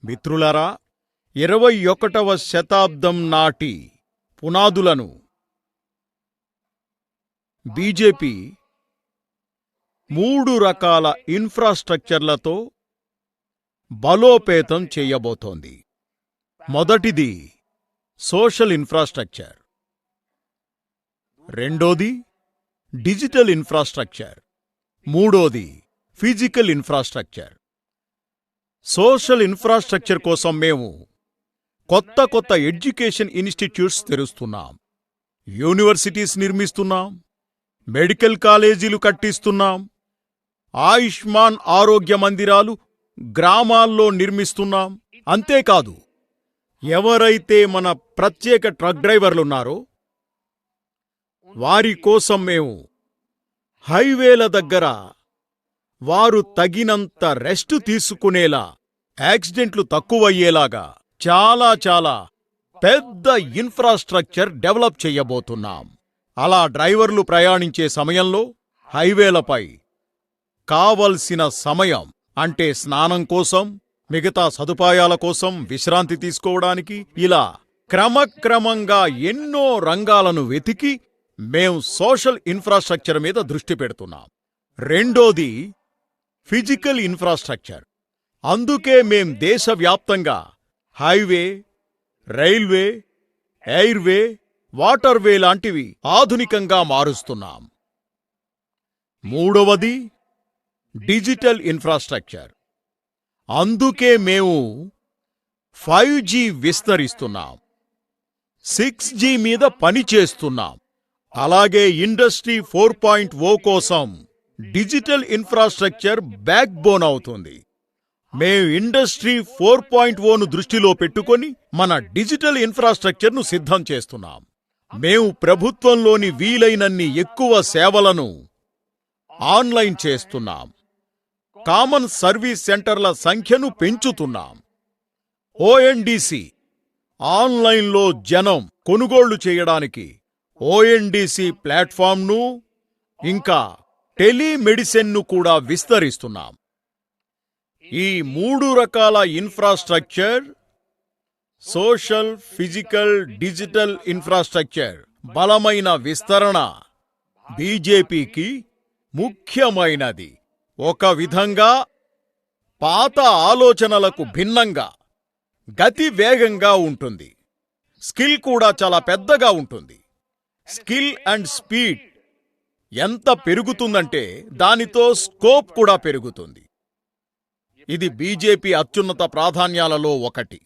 మిత్రులారా, 21వ శతాబ్దం నాటి పునాదులను బీజేపీ 3 రకాల ఇన్ఫ్రాస్ట్రక్చర్లతో బలోపేతం చేయబోతోంది. మొదటిది సోషల్ ఇన్ఫ్రాస్ట్రక్చర్, రెండోది డిజిటల్ ఇన్ఫ్రాస్ట్రక్చర్, మూడోది ఫిజికల్ ఇన్ఫ్రాస్ట్రక్చర్. సోషల్ ఇన్ఫ్రాస్ట్రక్చర్ కోసం మేము కొత్త ఎడ్యుకేషన్ ఇన్స్టిట్యూట్స్ తెరుస్తున్నాం, యూనివర్సిటీస్ నిర్మిస్తున్నాం, మెడికల్ కాలేజీలు కట్టిస్తున్నాం, ఆయుష్మాన్ ఆరోగ్య మందిరాలు గ్రామాల్లో నిర్మిస్తున్నాం. అంతేకాదు, ఎవరైతే మన ప్రత్యేక ట్రక్ డ్రైవర్లున్నారో వారి కోసం మేము హైవేల దగ్గర వారు తగినంత రెస్ట్ తీసుకునేలా, యాక్సిడెంట్లు తక్కువయ్యేలాగా చాలా పెద్ద ఇన్ఫ్రాస్ట్రక్చర్ డెవలప్ చెయ్యబోతున్నాం. అలా డ్రైవర్లు ప్రయాణించే సమయంలో హైవేలపై కావలసిన సమయం అంటే స్నానం కోసం, మిగతా సదుపాయాల కోసం, విశ్రాంతి తీసుకోవడానికి, ఇలా క్రమక్రమంగా ఎన్నో రంగాలను వెతికి మేం సోషల్ ఇన్ఫ్రాస్ట్రక్చర్ మీద దృష్టి పెడుతున్నాం. రెండోది ఫిజికల్ ఇన్ఫ్రాస్ట్రక్చర్. అందుకే మేం దేశవ్యాప్తంగా హైవే, రైల్వే, ఎయిర్వే, వాటర్వే లాంటివి ఆధునికంగా మారుస్తున్నాం. మూడవది డిజిటల్ ఇన్ఫ్రాస్ట్రక్చర్. అందుకే మేము 5G విస్తరిస్తున్నాం, 6G మీద పనిచేస్తున్నాం. అలాగే ఇండస్ట్రీ 4.0 కోసం డిజిటల్ ఇన్ఫ్రాస్ట్రక్చర్ బ్యాక్ బోన్ అవుతుంది. మేం ఇండస్ట్రీ 4.0ను దృష్టిలో పెట్టుకొని మన డిజిటల్ ఇన్ఫ్రాస్ట్రక్చర్ను సిద్ధం చేస్తున్నాం. మేము ప్రభుత్వంలోని వీలైనన్ని ఎక్కువ సేవలను ఆన్లైన్ చేస్తున్నాం, కామన్ సర్వీస్ సెంటర్ల సంఖ్యను పెంచుతున్నాం. ONDC ఆన్లైన్లో జనం కొనుగోళ్లు చేయడానికి ONDC ప్లాట్ఫామ్ను, ఇంకా టెలిమెడిసిన్ను కూడా విస్తరిస్తున్నాం. ఈ 3 రకాల infrastructure, social, physical, digital infrastructure బలమైన విస్తరణ బీజేపీకి ముఖ్యమైనది. ఒక విధంగా పాత ఆలోచనలకు భిన్నంగా గతి వేగంగా ఉంటుంది. స్కిల్ కూడా చాలా పెద్దగా ఉంటుంది. స్కిల్ అండ్ స్పీడ్ ఎంత పెరుగుతుందంటే దానితో స్కోప్ కూడా పెరుగుతుంది. ఇది బీజేపీ అత్యున్నత ప్రాధాన్యాలలో ఒకటి.